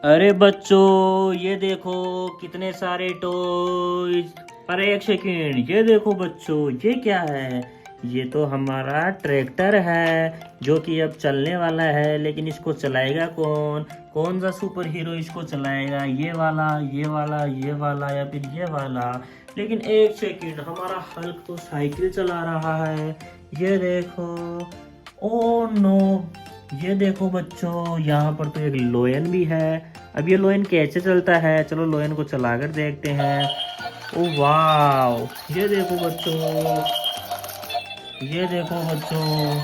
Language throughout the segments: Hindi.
अरे बच्चों, ये देखो कितने सारे टॉयज। अरे एक सेकेंड, ये देखो बच्चों, ये क्या है? ये तो हमारा ट्रैक्टर है जो कि अब चलने वाला है। लेकिन इसको चलाएगा कौन? कौन सा सुपर हीरो इसको चलाएगा? ये वाला, ये वाला, ये वाला या फिर ये वाला? लेकिन एक सेकेंड, हमारा हल्क तो साइकिल चला रहा है। ये देखो। ओ नो, ये देखो बच्चों, यहाँ पर तो एक लोयन भी है। अब ये लोयन कैसे चलता है? चलो लोयन को चलाकर देखते हैं। ओ वाह, ये देखो बच्चों, ये देखो बच्चों,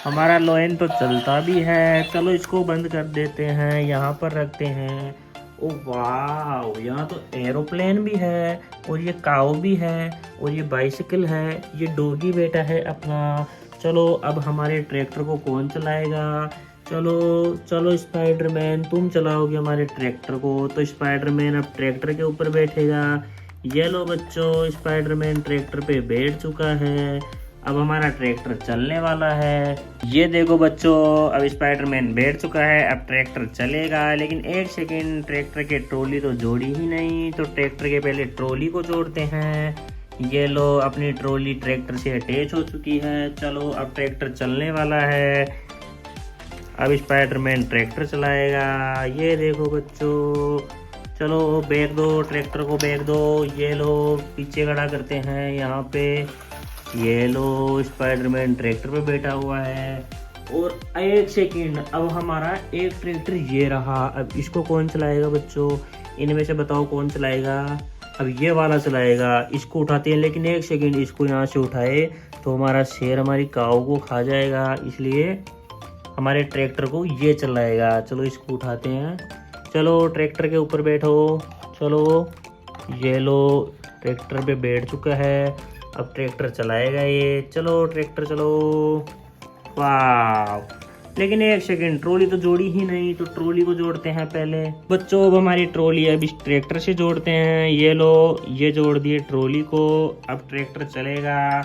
हमारा लोयन तो चलता भी है। चलो इसको बंद कर देते हैं, यहाँ पर रखते हैं। ओ वाह, यहाँ तो एरोप्लेन भी है, और ये काऊ भी है, और ये बाइसिकल है, ये डॉगी बेटा है अपना। चलो अब हमारे ट्रैक्टर को कौन चलाएगा? चलो चलो स्पाइडरमैन, तुम चलाओगे हमारे ट्रैक्टर को। तो स्पाइडरमैन अब ट्रैक्टर के ऊपर बैठेगा। ये लो बच्चों, स्पाइडरमैन ट्रैक्टर पे बैठ चुका है। अब हमारा ट्रैक्टर चलने वाला है। ये देखो बच्चों, अब स्पाइडरमैन बैठ चुका है, अब ट्रैक्टर चलेगा। लेकिन एक सेकेंड, ट्रैक्टर के ट्रॉली तो जोड़ी ही नहीं। तो ट्रैक्टर के पहले ट्रॉली को जोड़ते हैं। ये लो, अपनी ट्रॉली ट्रैक्टर से अटैच हो चुकी है। चलो अब ट्रैक्टर चलने वाला है। अब स्पाइडरमैन ट्रैक्टर चलाएगा। ये देखो बच्चों, चलो बैग दो, ट्रैक्टर को बैग दो। ये लो, पीछे खड़ा करते हैं यहाँ पे। ये लो, स्पाइडरमैन ट्रैक्टर पे बैठा हुआ है। और एक सेकेंड, अब हमारा एक ट्रैक्टर ये रहा। अब इसको कौन चलाएगा बच्चों? इनमें से बताओ कौन चलाएगा? अब ये वाला चलाएगा। इसको उठाते हैं, लेकिन एक सेकेंड, इसको यहाँ से उठाए तो हमारा शेर हमारी काऊ को खा जाएगा, इसलिए हमारे ट्रैक्टर को ये चलाएगा। चलो इसको उठाते हैं। चलो ट्रैक्टर के ऊपर बैठो। चलो, ये लो, ट्रैक्टर पे बैठ चुका है। अब ट्रैक्टर चलाएगा ये। चलो ट्रैक्टर चलो। वाह, लेकिन एक सेकेंड, ट्रॉली तो जोड़ी ही नहीं। तो ट्रॉली को जोड़ते हैं पहले बच्चों। अब हमारी ट्रॉली अब इस ट्रैक्टर से जोड़ते हैं। ये लो, ये जोड़ दिए ट्रॉली को। अब ट्रैक्टर चलेगा।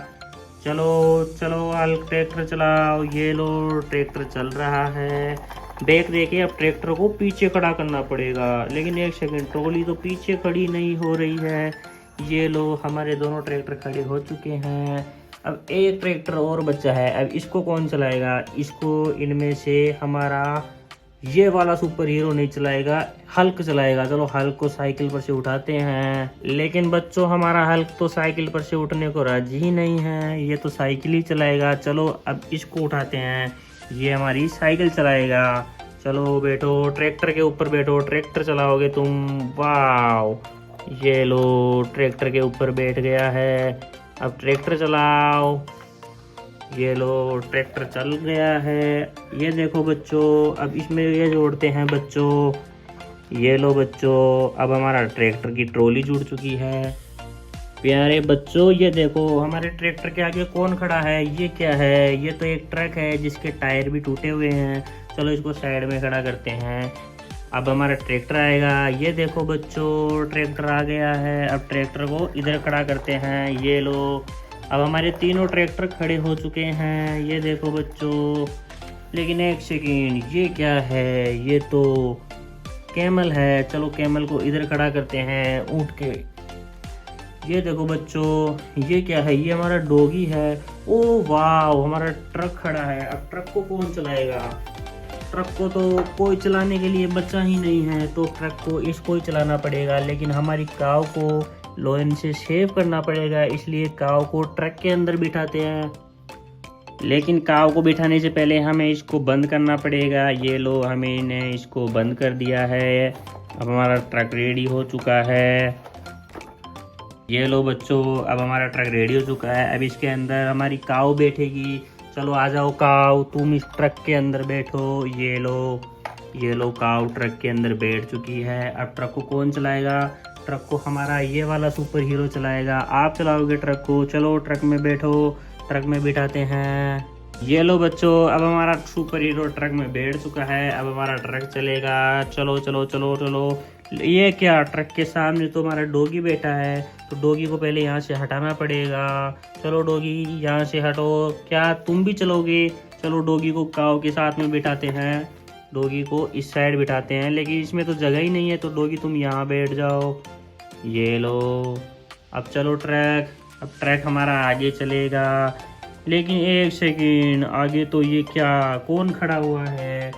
चलो चलो अल ट्रैक्टर चलाओ। ये लो, ट्रैक्टर चल रहा है। देख देखे अब ट्रैक्टर को पीछे खड़ा करना पड़ेगा। लेकिन एक सेकेंड, ट्रॉली तो पीछे खड़ी नहीं हो रही है। ये लो, हमारे दोनों ट्रैक्टर खड़े हो चुके हैं। अब एक ट्रैक्टर और बचा है। अब इसको कौन चलाएगा? इसको इनमें से हमारा ये वाला सुपर हीरो नहीं चलाएगा, हल्क चलाएगा। चलो हल्क को साइकिल पर से उठाते हैं। लेकिन बच्चों, हमारा हल्क तो साइकिल पर से उठने को राजी ही नहीं है। ये तो साइकिल ही चलाएगा। चलो अब इसको उठाते हैं, ये हमारी साइकिल चलाएगा। चलो बैठो, ट्रैक्टर के ऊपर बैठो, ट्रैक्टर चलाओगे तुम। वाह, ये लो, ट्रैक्टर के ऊपर बैठ गया है। अब ट्रैक्टर चलाओ। ये लो, ट्रैक्टर चल गया है। ये देखो बच्चों, अब इसमें ये जोड़ते हैं बच्चों। ये लो बच्चों, अब हमारा ट्रैक्टर की ट्रॉली जुड़ चुकी है। प्यारे बच्चों, ये देखो, हमारे ट्रैक्टर के आगे कौन खड़ा है? ये क्या है? ये तो एक ट्रक है जिसके टायर भी टूटे हुए हैं। चलो इसको साइड में खड़ा करते हैं। अब हमारा ट्रैक्टर आएगा। ये देखो बच्चों, ट्रैक्टर आ गया है। अब ट्रैक्टर को इधर खड़ा करते हैं। ये लो, अब हमारे तीनों ट्रैक्टर खड़े हो चुके हैं। ये देखो बच्चों, लेकिन एक सेकेंड, ये क्या है? ये तो कैमल है। चलो कैमल को इधर खड़ा करते हैं ऊँट के। ये देखो बच्चों, ये क्या है? ये हमारा डॉगी है। ओ वाह, हमारा ट्रक खड़ा है। अब ट्रक को कौन चलाएगा? ट्रक को तो कोई चलाने के लिए बचा ही नहीं है, तो ट्रक को इसको ही चलाना पड़ेगा। लेकिन हमारी काव को लोयन से सेव करना पड़ेगा, इसलिए काव को ट्रक के अंदर बिठाते हैं। लेकिन काव को बिठाने से पहले हमें इसको बंद करना पड़ेगा। ये लो, हमने इसको बंद कर दिया है। अब हमारा ट्रक रेडी हो चुका है। ये लो बच्चों, अब हमारा ट्रक रेडी हो चुका है। अब इसके अंदर हमारी काव बैठेगी। चलो आ जाओ काव, तुम इस ट्रक के अंदर बैठो। ये लो काव ट्रक के अंदर बैठ चुकी है। अब ट्रक को कौन चलाएगा? ट्रक को हमारा ये वाला सुपर हीरो चलाएगा। आप चलाओगे ट्रक को। चलो ट्रक में बैठो, ट्रक में बिठाते हैं। ये लो बच्चों, अब हमारा सुपर हीरो ट्रक में बैठ चुका है। अब हमारा ट्रक चलेगा। चलो चलो चलो चलो। ये क्या, ट्रक के सामने तो हमारा डॉगी बैठा है, तो डॉगी को पहले यहाँ से हटाना पड़ेगा। चलो डॉगी यहाँ से हटो। क्या तुम भी चलोगे? चलो डॉगी को काव के साथ में बिठाते हैं। डॉगी को इस साइड बिठाते हैं, लेकिन इसमें तो जगह ही नहीं है, तो डॉगी तुम यहाँ बैठ जाओ। ये लो, अब चलो ट्रैक। अब ट्रैक हमारा आगे चलेगा, लेकिन एक सेकंड, आगे तो ये क्या, कौन खड़ा हुआ है?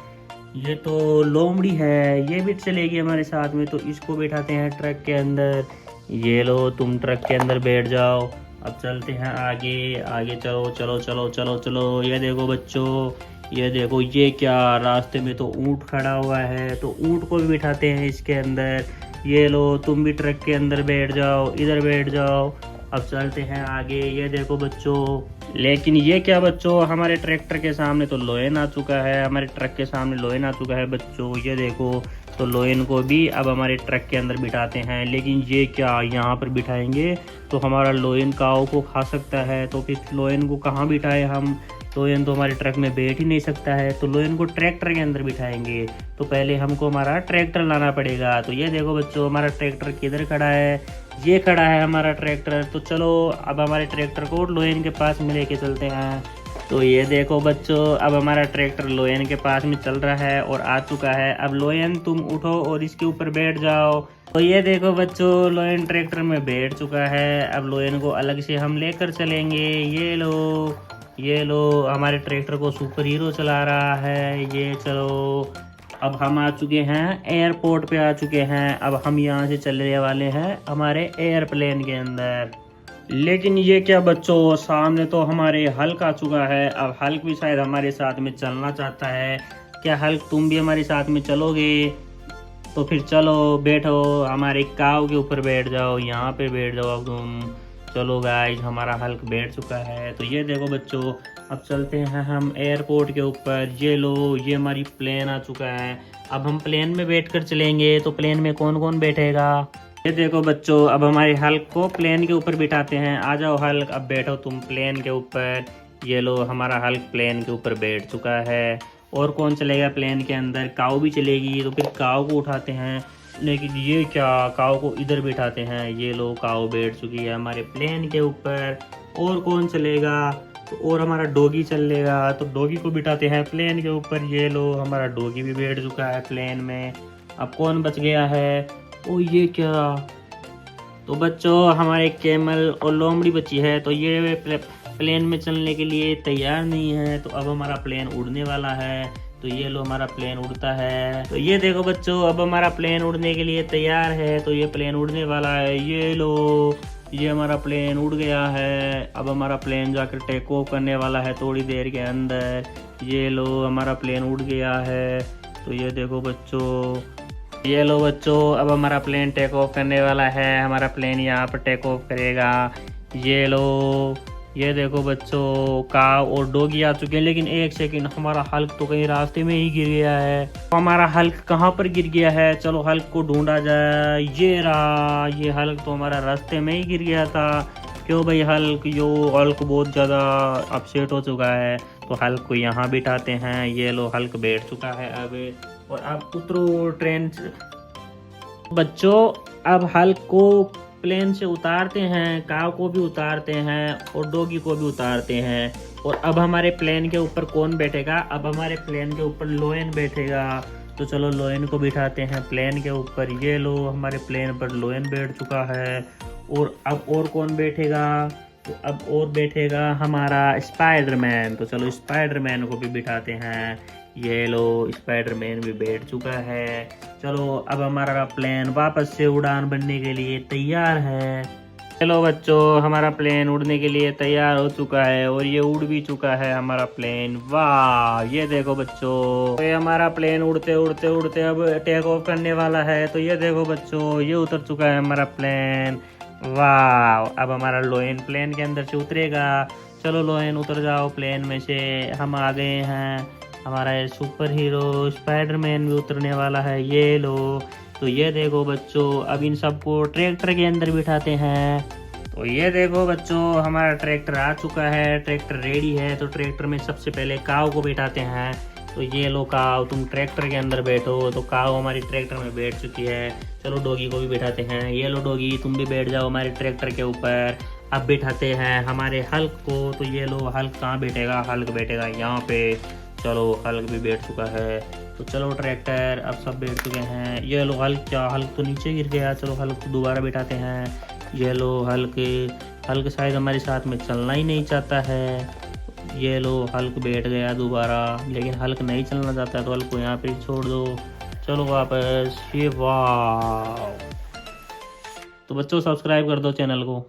ये तो लोमड़ी है, ये भी चलेगी हमारे साथ में, तो इसको बैठाते हैं ट्रक के अंदर। ये लो, तुम ट्रक के अंदर बैठ जाओ। अब चलते हैं आगे, आगे चलो चलो चलो चलो चलो। ये देखो बच्चों, ये देखो, ये क्या, रास्ते में तो ऊँट खड़ा हुआ है, तो ऊँट को भी बिठाते हैं इसके अंदर। ये लो, तुम भी ट्रक के अंदर बैठ जाओ, इधर बैठ जाओ। अब चलते हैं आगे। ये देखो बच्चों, लेकिन ये क्या बच्चों, हमारे ट्रैक्टर के सामने तो लोयन आ चुका है, हमारे ट्रक के सामने लोयन आ चुका है बच्चों। ये देखो, तो लोयन को भी अब हमारे ट्रक के अंदर बिठाते हैं, लेकिन ये क्या, यहाँ पर बिठाएंगे तो हमारा लोयन काऊ को खा सकता है, तो फिर लोयन को कहाँ बिठाए हम? लोयन तो हमारे ट्रक में बैठ ही नहीं सकता है, तो लोयन को ट्रैक्टर के अंदर बिठाएंगे, तो पहले हमको हमारा ट्रैक्टर लाना पड़ेगा। तो ये देखो बच्चों, हमारा ट्रैक्टर किधर खड़ा है? ये खड़ा है हमारा ट्रैक्टर। तो चलो अब हमारे ट्रैक्टर को लोयन के पास में लेके चलते हैं। तो ये देखो बच्चों, अब हमारा ट्रैक्टर लोयन के पास में चल रहा है और आ चुका है। अब लोयन तुम उठो और इसके ऊपर बैठ जाओ। तो ये देखो बच्चों, लोयन ट्रैक्टर में बैठ चुका है। अब लोयन को अलग से हम लेकर चलेंगे। ये लो, ये लो, हमारे ट्रैक्टर को सुपर हीरो चला रहा है। ये चलो, अब हम आ चुके हैं एयरपोर्ट पे, आ चुके हैं। अब हम यहाँ से चलने वाले हैं हमारे एयरप्लेन के अंदर। लेकिन ये क्या बच्चों, सामने तो हमारे हल्क आ चुका है। अब हल्क भी शायद हमारे साथ में चलना चाहता है। क्या हल्क तुम भी हमारे साथ में चलोगे? तो फिर चलो, बैठो, हमारे काव के ऊपर बैठ जाओ, यहाँ पे बैठ जाओ अब तुम। चलो गाइस, हमारा हल्क बैठ चुका है। तो ये देखो बच्चों, अब चलते हैं हम एयरपोर्ट के ऊपर। ये लो, ये हमारी प्लेन आ चुका है। अब हम प्लेन में बैठकर चलेंगे, तो प्लेन में कौन कौन बैठेगा? ये देखो बच्चों, अब हमारे हल्क को प्लेन के ऊपर बिठाते हैं। आ जाओ हल्क, अब बैठो तुम प्लेन के ऊपर। ये लो, हमारा हल्क प्लेन के ऊपर बैठ चुका है। और कौन चलेगा प्लेन के अंदर? काऊ भी चलेगी, तो फिर काऊ को उठाते हैं। लेकिन ये क्या, काऊ को इधर बिठाते हैं। ये लो, काऊ बैठ चुकी है हमारे प्लेन के ऊपर। और कौन चलेगा? तो और हमारा डॉगी चलेगा, तो डॉगी को बिठाते हैं प्लेन के ऊपर। ये लो, हमारा डॉगी भी बैठ चुका है प्लेन में। अब कौन बच गया है? ओ ये क्या, तो बच्चों हमारे कैमल और लोमड़ी बची है, तो ये प्लेन में चलने के लिए तैयार नहीं है। तो अब हमारा प्लेन उड़ने वाला है। तो ये लो, हमारा प्लेन उड़ता है। तो ये देखो बच्चों, अब हमारा प्लेन उड़ने के लिए तैयार है। तो ये प्लेन उड़ने वाला है। ये लो, ये हमारा प्लेन उड़ गया है। अब हमारा प्लेन जाकर टेक ऑफ करने वाला है थोड़ी देर के अंदर। ये लो, हमारा प्लेन उड़ गया है। तो ये देखो बच्चों, ये लो बच्चों, अब हमारा प्लेन टेक ऑफ करने वाला है। हमारा प्लेन यहाँ पर टेक ऑफ करेगा। ये लो, ये देखो बच्चों, काव और डॉगी आ चुके हैं। लेकिन एक सेकंड, हमारा हल्क तो कहीं रास्ते में ही गिर गया है। तो हमारा हल्क कहाँ पर गिर गया है? चलो हल्क को ढूंढा जाए। ये रहा, ये हल्क तो हमारा रास्ते में ही गिर गया था। क्यों भाई हल्क, हल्क बहुत ज़्यादा अपसेट हो चुका है, तो हल्क को यहाँ बिठाते हैं। ये लो, हल्क बैठ चुका है अब। और अब उतरो ट्रेन से। बच्चों, अब हल्क को प्लेन से उतारते हैं, काव को भी उतारते हैं और डॉगी को भी उतारते हैं। और अब हमारे प्लेन के ऊपर कौन बैठेगा? अब हमारे प्लेन के ऊपर लोयन बैठेगा। तो चलो लोयन को बिठाते हैं प्लेन के ऊपर। ये लो, हमारे प्लेन पर लोयन बैठ चुका है। और अब और कौन बैठेगा? तो अब और बैठेगा हमारा स्पाइडरमैन। तो चलो स्पाइडरमैन को भी बिठाते हैं। ये लो, स्पाइडरमैन भी बैठ चुका है। चलो अब हमारा प्लेन वापस से उड़ान भरने के लिए तैयार है। चलो बच्चों, हमारा प्लेन उड़ने के लिए तैयार हो चुका है और ये उड़ भी चुका है हमारा प्लेन। वाह, ये देखो बच्चों, ये हमारा प्लेन उड़ते उड़ते उड़ते अब टेक ऑफ करने वाला है। तो ये देखो बच्चों, ये उतर चुका है हमारा प्लेन। वाह, अब हमारा लोयन प्लेन के अंदर से उतरेगा। चलो लोयन उतर जाओ प्लेन में से, हम आ गए हैं। हमारा सुपर हीरो स्पाइडरमैन भी उतरने वाला है। ये लो, तो ये देखो बच्चों, अब इन सबको ट्रैक्टर के अंदर बिठाते हैं। तो ये देखो बच्चों, हमारा ट्रैक्टर आ चुका है, ट्रैक्टर रेडी है। तो ट्रैक्टर में सबसे पहले काव को बिठाते हैं। तो ये लो काव, तुम ट्रैक्टर के अंदर बैठो। तो काव हमारी ट्रैक्टर में बैठ चुकी है। चलो डॉगी को भी बिठाते हैं। ये लो डॉगी, तुम भी बैठ जाओ हमारे ट्रैक्टर के ऊपर। अब बिठाते हैं हमारे हल्क को। तो ये लो, हल्क कहाँ बैठेगा? हल्क बैठेगा यहाँ पे। चलो हल्क भी बैठ चुका है। तो चलो ट्रैक्टर अब सब बैठ चुके हैं। ये लो हल्क, क्या हल्क तो नीचे गिर गया। चलो हल्क को दोबारा बैठाते हैं। ये लो हल्क, हल्क शायद हमारे साथ में चलना ही नहीं चाहता है। ये लो हल्क बैठ गया दोबारा, लेकिन हल्क नहीं चलना चाहता है तो हल्क को यहाँ पे छोड़ दो। चलो वापस। ये वाह। तो बच्चों सब्सक्राइब कर दो चैनल को।